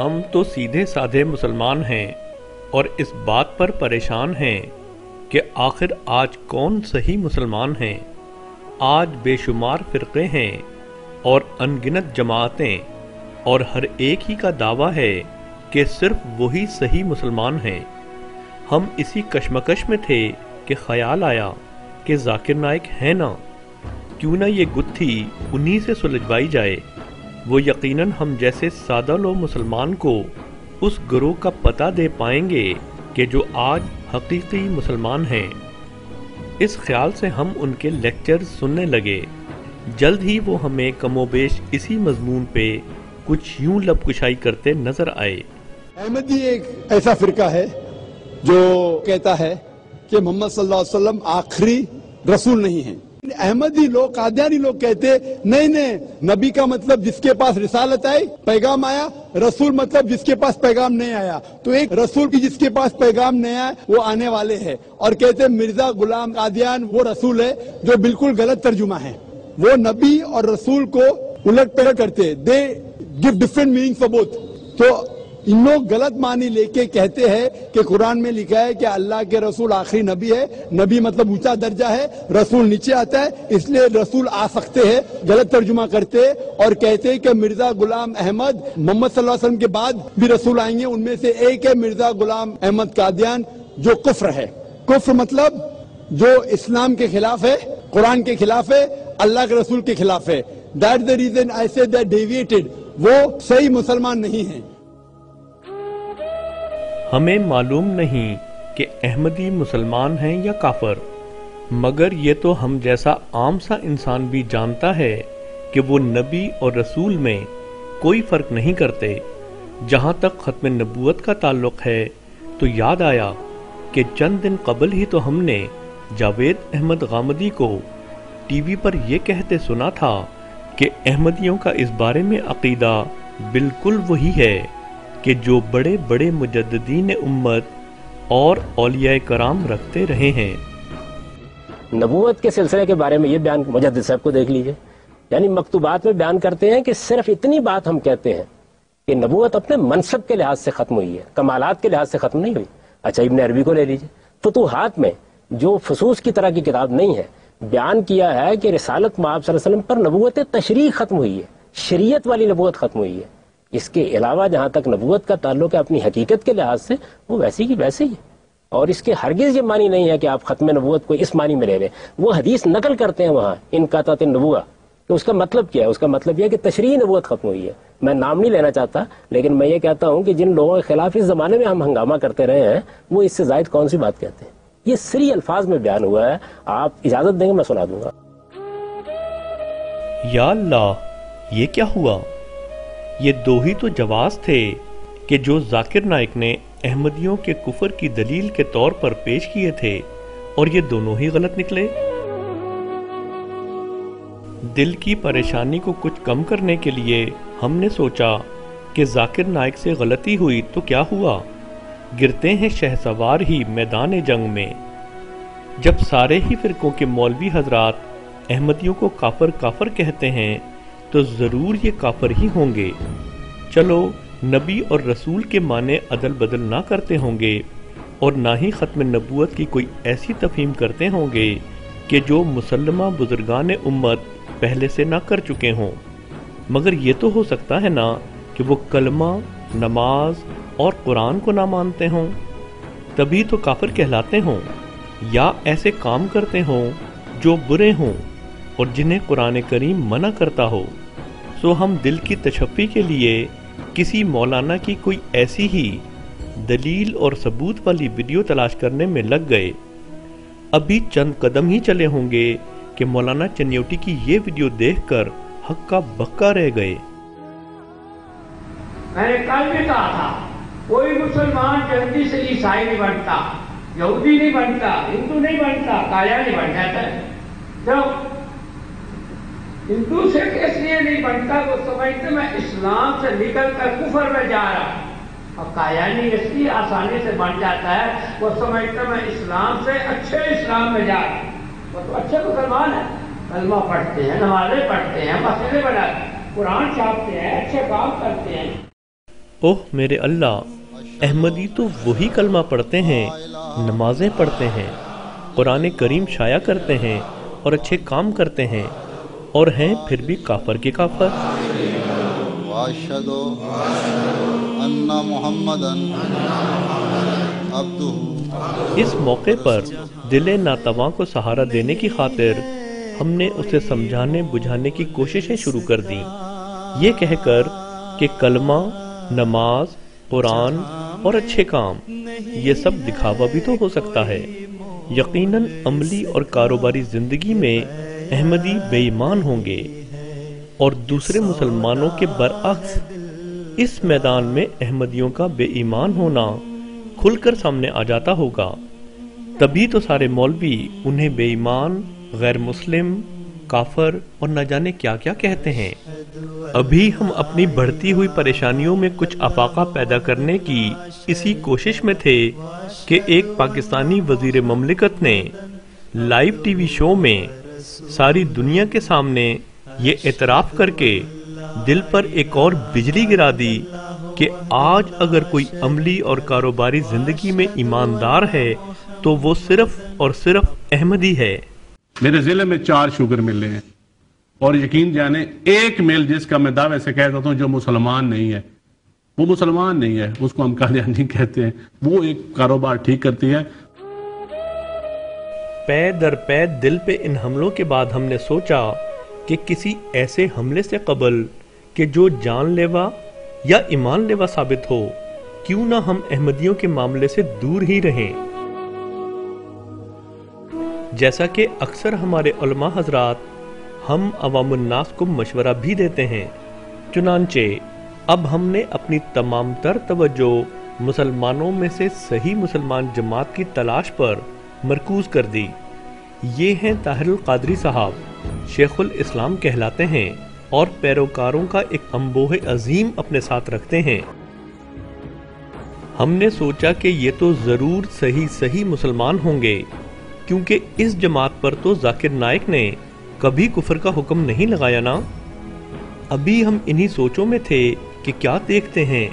ہم تو سیدھے سادھے مسلمان ہیں اور اس بات پر پریشان ہیں کہ آخر آج کون صحیح مسلمان ہیں۔ آج بے شمار فرقے ہیں اور ان گنت جماعتیں، اور ہر ایک ہی کا دعویٰ ہے کہ صرف وہی صحیح مسلمان ہیں۔ ہم اسی کشمکش میں تھے کہ خیال آیا کہ ذاکر نائک ہے نا، کیوں نہ یہ گتھی انہی سے سلجھوائی جائے۔ وہ یقیناً ہم جیسے سادہ لو مسلمان کو اس گروہ کا پتہ دے پائیں گے کہ جو آج حقیقی مسلمان ہیں۔ اس خیال سے ہم ان کے لیکچرز سننے لگے۔ جلد ہی وہ ہمیں کم و بیش اسی مضمون پہ کچھ یوں لب کشائی کرتے نظر آئے۔ احمدی ایک ایسا فرقہ ہے جو کہتا ہے کہ محمد صلی اللہ علیہ وسلم آخری رسول نہیں ہیں۔ احمدی لوگ، قادیانی لوگ کہتے نہیں، نبی کا مطلب جس کے پاس رسالت آئی، پیغام آیا، رسول مطلب جس کے پاس پیغام نہیں آیا۔ تو ایک رسول کی جس کے پاس پیغام نہیں آیا وہ آنے والے ہیں، اور کہتے مرزا غلام قادیان وہ رسول ہے، جو بالکل غلط ترجمہ ہے۔ وہ نبی اور رسول کو الٹ پلٹ کرتے، they gave different meaning for both. تو ان لوگ غلط معنی لے کے کہتے ہیں کہ قرآن میں لکھا ہے کہ اللہ کے رسول آخری نبی ہے، نبی مطلب اونچا درجہ ہے، رسول نیچے آتا ہے، اس لیے رسول آ سکتے ہیں۔ غلط ترجمہ کرتے اور کہتے ہیں کہ مرزا غلام احمد محمد صلی اللہ علیہ وسلم کے بعد بھی رسول آئیں گے، ان میں سے ایک ہے مرزا غلام احمد قادیان، جو کفر ہے۔ کفر مطلب جو اسلام کے خلاف ہے، قرآن کے خلاف ہے، اللہ کے رسول کے خلاف ہے۔ That's the reason I say they deviated، وہ صحیح مسلمان نہیں ہیں۔ ہمیں معلوم نہیں کہ احمدی مسلمان ہیں یا کافر، مگر یہ تو ہم جیسا عام سا انسان بھی جانتا ہے کہ وہ نبی اور رسول میں کوئی فرق نہیں کرتے۔ جہاں تک ختم نبوت کا تعلق ہے تو یاد آیا کہ چند دن قبل ہی تو ہم نے جاوید احمد غامدی کو ٹی وی پر یہ کہتے سنا تھا کہ احمدیوں کا اس بارے میں عقیدہ بالکل وہی ہے کہ جو بڑے بڑے مجددین امت اور اولیاء کرام رکھتے رہے ہیں۔ نبوت کے سلسلے کے بارے میں یہ بیان مجدد صاحب کو دیکھ لیجئے، یعنی مکتوبات میں بیان کرتے ہیں کہ صرف اتنی بات ہم کہتے ہیں کہ نبوت اپنے منصب کے لحاظ سے ختم ہوئی ہے، کمالات کے لحاظ سے ختم نہیں ہوئی۔ اچھا ابن عربی کو لے لیجئے، فتوحات میں جو فصوص کی طرح کی کتاب نہیں ہے، بیان کیا ہے کہ رسالت مآب صلی اللہ علیہ وسلم پر نبوت تشریح ختم ہوئی ہے، شریعت والی نبوت ختم ہوئی ہے۔ اس کے علاوہ جہاں تک نبوت کا تعلق ہے اپنی حقیقت کے لحاظ سے، وہ ویسی کی ویسے ہی ہے، اور اس کے ہرگز یہ معنی نہیں ہے کہ آپ ختم نبوت کو اس معنی میں لے لیں۔ وہ حدیث نقل کرتے ہیں وہاں ان قطعت النبوہ، تو اس کا مطلب کیا ہے؟ اس کا مطلب یہ ہے کہ تشریح نبوت ختم ہوئی ہے۔ میں نام نہیں لینا چاہتا، لیکن میں یہ کہتا ہوں کہ جن لوگوں کے خلاف اس زمانے میں ہم ہنگامہ کرتے رہے ہیں، وہ اس سے زائد کون سی بات کہتے ہیں؟ یہ سری الفاظ میں بیان ہوا ہے، آپ اجازت دیں گے میں سنا دوں گا۔ یا اللہ، یہ کیا ہوا؟ یہ دو ہی تو جواز تھے کہ جو ذاکر نائک نے احمدیوں کے کفر کی دلیل کے طور پر پیش کیے تھے، اور یہ دونوں ہی غلط نکلے۔ دل کی پریشانی کو کچھ کم کرنے کے لیے ہم نے سوچا کہ ذاکر نائک سے غلطی ہوئی تو کیا ہوا، گرتے ہیں شہسوار ہی میدان جنگ میں۔ جب سارے ہی فرقوں کے مولوی حضرات احمدیوں کو کافر کافر کہتے ہیں تو ضرور یہ کافر ہی ہوں گے۔ چلو نبی اور رسول کے معنی عدل بدل نہ کرتے ہوں گے، اور نہ ہی ختم نبوت کی کوئی ایسی تفہیم کرتے ہوں گے کہ جو مسلمہ بزرگان امت پہلے سے نہ کر چکے ہوں، مگر یہ تو ہو سکتا ہے نا کہ وہ کلمہ، نماز اور قرآن کو نہ مانتے ہوں، تبھی تو کافر کہلاتے ہوں، یا ایسے کام کرتے ہوں جو برے ہوں اور جنہیں قرآن کریم منع کرتا ہو۔ سو ہم دل کی تشفی کے لیے کسی مولانا کی کوئی ایسی ہی دلیل اور ثبوت والی ویڈیو تلاش کرنے میں لگ گئے۔ ابھی چند قدم ہی چلے ہوں گے کہ مولانا چنیوٹی کی یہ ویڈیو دیکھ کر ہکا بکا رہ گئے۔ میں نے کل بھی کہا تھا، کوئی مسلمان جلدی سے عیسائی نہیں بنتا، یہودی نہیں بنتا، ہندو نہیں بنتا، کایا نہیں بن جاتا ہے۔ جب ہندو سے اس لیے نہیں بنتا، وہ سمجھتے میں اسلام سے نکل کر کفر میں جا رہا ہوں، اور قایانی اس لیے آسانی سے بن جاتا ہے، وہ سمجھتا میں اسلام سے اچھے اسلام میں جا رہا ہوں۔ وہ تو اچھے مسلمان ہیں، کلمہ پڑھتے ہیں، نمازیں پڑھتے ہیں، مسجدیں بناتے ہیں، قرآن چھاپتے ہیں، اچھے کام کرتے ہیں۔ اوہ میرے اللہ، احمدی تو وہی کلمہ پڑھتے ہیں، نمازیں پڑھتے ہیں، قرآن کریم شائع کرتے ہیں اور اچھے کام کرتے ہیں، اور ہیں پھر بھی کافر کے کافر۔ واشهد ان محمدا عبدہ۔ اس موقع پر دل ناتواں کو سہارا دینے کی خاطر ہم نے اسے سمجھانے بجھانے کی کوششیں شروع کر دیں، یہ کہہ کر کہ کلمہ، نماز، قرآن اور اچھے کام یہ سب دکھاوا بھی تو ہو سکتا ہے۔ یقیناً عملی اور کاروباری زندگی میں احمدی بے ایمان ہوں گے، اور دوسرے مسلمانوں کے برعکس اس میدان میں احمدیوں کا بے ایمان ہونا کھل کر سامنے آ جاتا ہوگا۔ تبھی تو سارے مولوی انہیں بے ایمان، غیر مسلم، کافر اور نہ جانے کیا کیا کہتے ہیں۔ ابھی ہم اپنی بڑھتی ہوئی پریشانیوں میں کچھ افاقہ پیدا کرنے کی اسی کوشش میں تھے کہ ایک پاکستانی وزیر مملکت نے لائیو ٹی وی شو میں ساری دنیا کے سامنے یہ اعتراف کر کے دل پر ایک اور بجلی گرا دی کہ آج اگر کوئی عملی اور کاروباری زندگی میں ایماندار ہے تو وہ صرف اور صرف احمدی ہے۔ میرے ضلع میں 4 شوگر ملیں ہیں، اور یقین جانے ایک مل جس کا میں دعوے سے کہتا ہوں جو مسلمان نہیں ہے، وہ مسلمان نہیں ہے، اس کو ہم قادیانی کہتے ہیں، وہ ایک کاروبار ٹھیک کرتی ہے۔ پے در پے دل پہ ان حملوں کے بعد ہم نے سوچا کہ کسی ایسے حملے سے قبل کہ جو جان لیوا یا ایمان لیوا ثابت ہو، کیوں نہ ہم احمدیوں کے معاملے سے دور ہی رہیں، جیسا کہ اکثر ہمارے علماء حضرات ہم عوام الناس کو مشورہ بھی دیتے ہیں۔ چنانچہ اب ہم نے اپنی تمام تر توجہ مسلمانوں میں سے صحیح مسلمان جماعت کی تلاش پر مرکوز کر دی۔ یہ ہیں طاہر القادری صاحب، شیخ الاسلام کہلاتے ہیں اور پیروکاروں کا ایک انبوہ عظیم اپنے ساتھ رکھتے ہیں۔ ہم نے سوچا کہ یہ تو ضرور صحیح مسلمان ہوں گے، کیونکہ اس جماعت پر تو ذاکر نائک نے کبھی کفر کا حکم نہیں لگایا نا۔ ابھی ہم انہی سوچوں میں تھے کہ کیا دیکھتے ہیں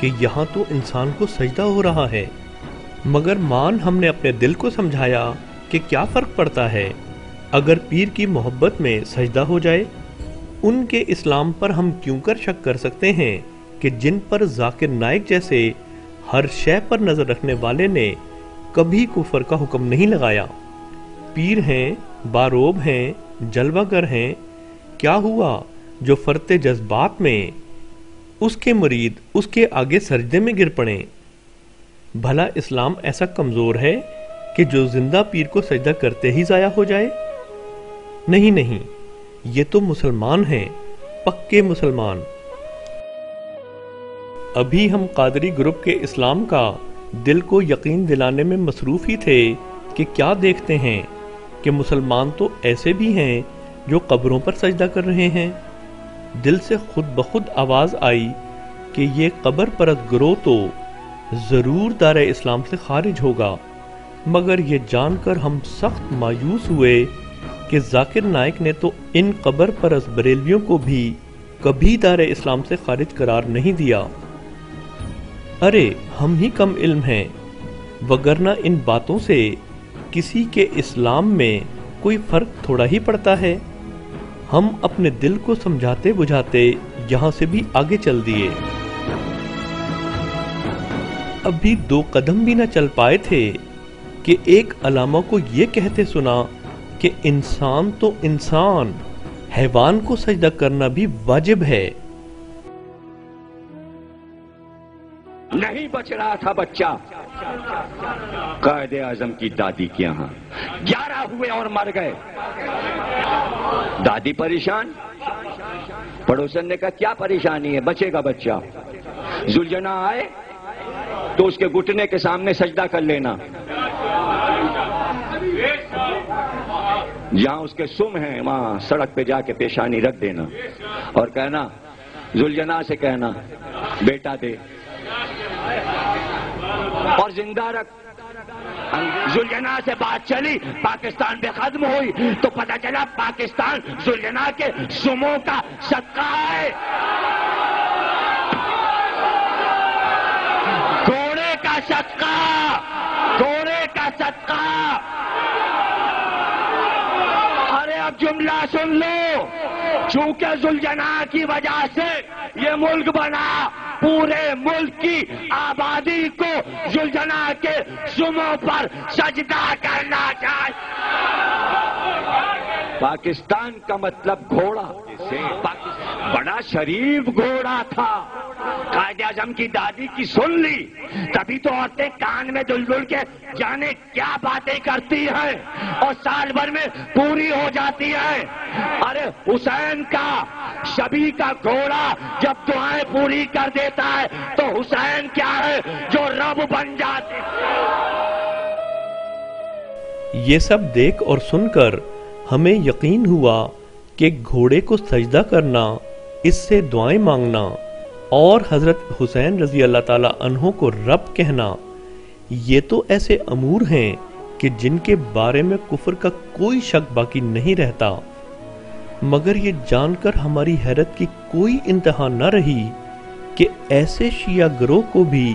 کہ یہاں تو انسان کو سجدہ ہو رہا ہے، مگر ہم نے اپنے دل کو سمجھایا کہ کیا فرق پڑتا ہے اگر پیر کی محبت میں سجدہ ہو جائے۔ ان کے اسلام پر ہم کیوں کر شک کر سکتے ہیں کہ جن پر ذاکر نائک جیسے ہر شے پر نظر رکھنے والے نے کبھی کفر کا حکم نہیں لگایا۔ پیر ہیں، باروب ہیں، جلوہ گر ہیں، کیا ہوا جو فرط جذبات میں اس کے مرید اس کے آگے سجدے میں گر پڑیں؟ بھلا اسلام ایسا کمزور ہے کہ جو زندہ پیر کو سجدہ کرتے ہی ضائع ہو جائے؟ نہیں، یہ تو مسلمان ہیں، پکے مسلمان۔ ابھی ہم قادری گروپ کے اسلام کا دل کو یقین دلانے میں مصروف ہی تھے کہ کیا دیکھتے ہیں کہ مسلمان تو ایسے بھی ہیں جو قبروں پر سجدہ کر رہے ہیں۔ دل سے خود بخود آواز آئی کہ یہ قبر پرست گروہ تو ضرور دار اسلام سے خارج ہوگا، مگر یہ جان کر ہم سخت مایوس ہوئے کہ ذاکر نائک نے تو ان قبر پرست بریلویوں کو بھی کبھی دار اسلام سے خارج قرار نہیں دیا۔ ارے ہم ہی کم علم ہیں، وگرنہ ان باتوں سے کسی کے اسلام میں کوئی فرق تھوڑا ہی پڑتا ہے۔ ہم اپنے دل کو سمجھاتے بجھاتے یہاں سے بھی آگے چل دیے۔ ابھی 2 قدم بھی نہ چل پائے تھے کہ ایک علامہ کو یہ کہتے سنا کہ انسان تو انسان، حیوان کو سجدہ کرنا بھی واجب ہے۔ نہیں بچ رہا تھا بچہ قائد اعظم کی دادی کے یہاں، 11 ہوئے اور مر گئے۔ دادی پریشان، پڑوسن نے کہا کیا پریشانی ہے، بچے گا بچہ۔ ذوالجناح آئے تو اس کے گھٹنے کے سامنے سجدہ کر لینا، جہاں اس کے سم ہیں وہاں سڑک پہ جا کے پیشانی رکھ دینا اور کہنا، ذوالجناح سے کہنا بیٹا دے، اور زندہ رکھ۔ ذوالجناح سے بات چلی، پاکستان پہ ختم ہوئی تو پتہ چلا پاکستان ذوالجناح کے سموں کا صدقہ ہے۔ کا صدقہ، گھوڑے کا صدقہ. ارے اب جملہ سن لو، چونکہ ذوالجناح کی وجہ سے یہ ملک بنا، پورے ملک کی آبادی کو ذوالجناح کے سموں پر سجدہ کرنا چاہیے. پاکستان کا مطلب گھوڑا، بڑا شریف گھوڑا تھا. قائد اعظم کی دادی کی سن لی، تبھی تو عورتیں کان میں دل دل کے جانے کیا باتیں کرتی ہیں اور سال بھر میں پوری ہو جاتی ہیں. ارے حسین کا شبی کا گھوڑا جب دعائیں پوری کر دیتا ہے تو حسین کیا ہے جو رب بن جاتے. یہ سب دیکھ اور سن کر ہمیں یقین ہوا کہ گھوڑے کو سجدہ کرنا، اس سے دعائیں مانگنا اور حضرت حسین رضی اللہ تعالیٰ عنہ کو رب کہنا، یہ تو ایسے امور ہیں کہ جن کے بارے میں کفر کا کوئی شک باقی نہیں رہتا. مگر یہ جان کر ہماری حیرت کی کوئی انتہا نہ رہی کہ ایسے شیعہ گروہ کو بھی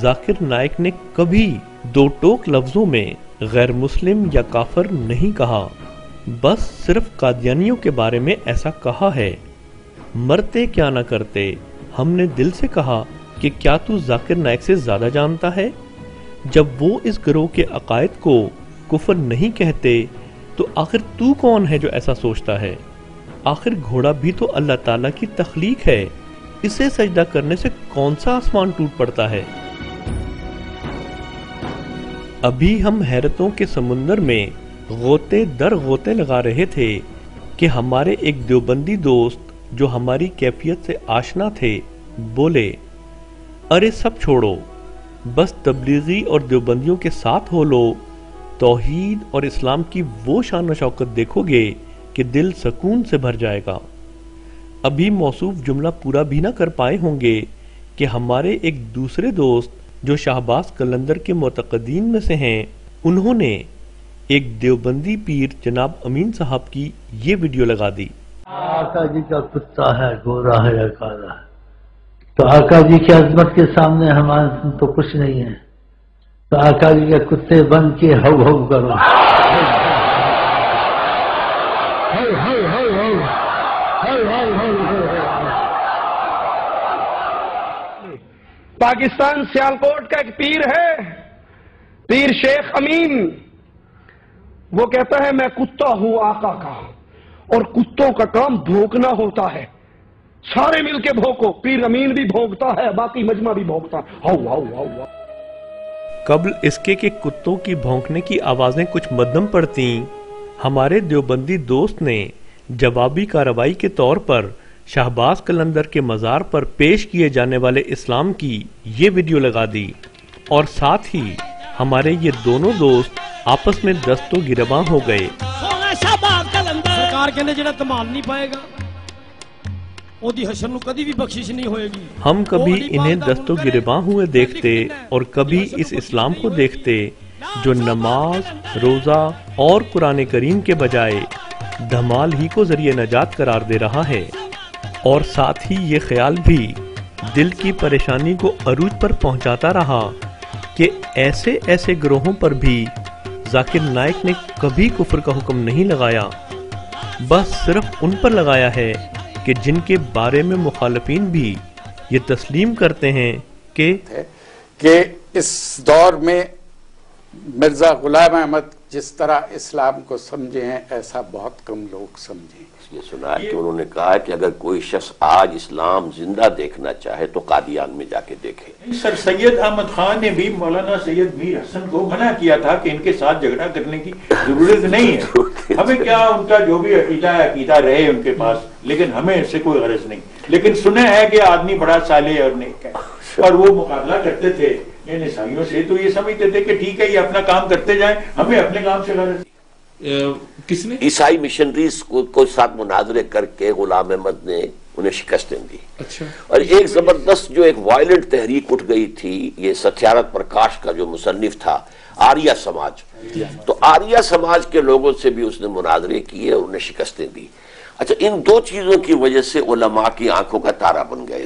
ذاکر نائک نے کبھی دو ٹوک لفظوں میں غیر مسلم یا کافر نہیں کہا، بس صرف قادیانیوں کے بارے میں ایسا کہا ہے. مرتے کیا نہ کرتے، ہم نے دل سے کہا کہ کیا تو ذاکر نائک سے زیادہ جانتا ہے؟ جب وہ اس گروہ کے عقائد کو کفر نہیں کہتے تو آخر تو کون ہے جو ایسا سوچتا ہے؟ آخر گھوڑا بھی تو اللہ تعالیٰ کی تخلیق ہے، اسے سجدہ کرنے سے کون سا آسمان ٹوٹ پڑتا ہے؟ ابھی ہم حیرتوں کے سمندر میں غوطے در غوطے لگا رہے تھے کہ ہمارے ایک دیوبندی دوست جو ہماری کیفیت سے آشنا تھے بولے، ارے سب چھوڑو، بس تبلیغی اور دیوبندیوں کے ساتھ ہو لو، توحید اور اسلام کی وہ شان و شوکت دیکھو گے کہ دل سکون سے بھر جائے گا. ابھی موصوف جملہ پورا بھی نہ کر پائے ہوں گے کہ ہمارے ایک دوسرے دوست جو شہباز قلندر کے معتقدین میں سے ہیں، انہوں نے ایک دیوبندی پیر جناب امین صاحب کی یہ ویڈیو لگا دی. آقا جی کا کتا ہے، گورا ہے یا کالا ہے، تو آقا جی کی عظمت کے سامنے ہمارے تو کچھ نہیں ہے، تو آقا جی کے کتے بن کے ہو ہو کرو. پاکستان سیالکوٹ کا ایک پیر ہے، پیر شیخ امین، وہ کہتا ہے میں کتا ہوں آقا کا، اور کتوں کا کام بھونکنا ہوتا ہے، سارے مل کے بھونکو. پیر امین بھی بھونکتا ہے، باقی مجمع بھی بھونکتا ہے. How how how how. قبل اس کے کہ کتوں کی بھونکنے کی آوازیں کچھ مدھم پڑتیں، ہمارے دیوبندی دوست نے جوابی کارروائی کے طور پر شہباز قلندر کے مزار پر پیش کیے جانے والے اسلام کی یہ ویڈیو لگا دی، اور ساتھ ہی ہمارے یہ دونوں دوست آپس میں دست و گریباں ہو گئے. سرکار کہنے جڑا تمال نہیں پائے گا او دی حشر نو کدی بھی بخشش نہیں ہوئے گی. ہم کبھی انہیں دست و گریباں ہوئے دیکھتے اور کبھی اس اسلام کو دیکھتے جو نماز، روزہ اور قرآن کریم کے بجائے دھمال ہی کو ذریعہ نجات قرار دے رہا ہے، اور ساتھ ہی یہ خیال بھی دل کی پریشانی کو عروج پر پہنچاتا رہا کہ ایسے ایسے گروہوں پر بھی ذاکر نائک نے کبھی کفر کا حکم نہیں لگایا، بس صرف ان پر لگایا ہے کہ جن کے بارے میں مخالفین بھی یہ تسلیم کرتے ہیں کہ اس دور میں مرزا غلام احمد جس طرح اسلام کو سمجھے ہیں ایسا بہت کم لوگ سمجھیں. یہ سنا ہے کہ انہوں نے کہا کہ اگر کوئی شخص آج اسلام زندہ دیکھنا چاہے تو قادیان میں جا کے دیکھے. سر سید احمد خان نے بھی مولانا سید میر حسن کو منع کیا تھا کہ ان کے ساتھ جھگڑا کرنے کی ضرورت نہیں ہے، ہمیں کیا ان کا جو بھی عقیدہ رہے ان کے پاس، لیکن ہمیں اس سے کوئی غرض نہیں. لیکن سنے ہے کہ آدمی بڑا صالح اور نیک ہے، اور وہ مقابلہ کرتے تھے ان عیسائیوں سے، تو یہ سمجھتے تھے کہ ٹھیک ہے یہ اپنا کام کرتے جائیں، ہمیں اپنے کام سے غرض. کس نے عیسائی مشنریز کو ساتھ مناظرے کر کے غلام احمد نے انہیں شکستیں دی. اچھا. اور ایک زبردست جو ایک وائلنٹ تحریک اٹھ گئی تھی، یہ ستیارت پرکاش کا جو مصنف تھا، آریہ سماج، تو آریہ سماج کے لوگوں سے بھی اس نے مناظرے کیے اور انہیں شکستیں دی. اچھا، ان دو چیزوں کی وجہ سے علماء کی آنکھوں کا تارا بن گئے.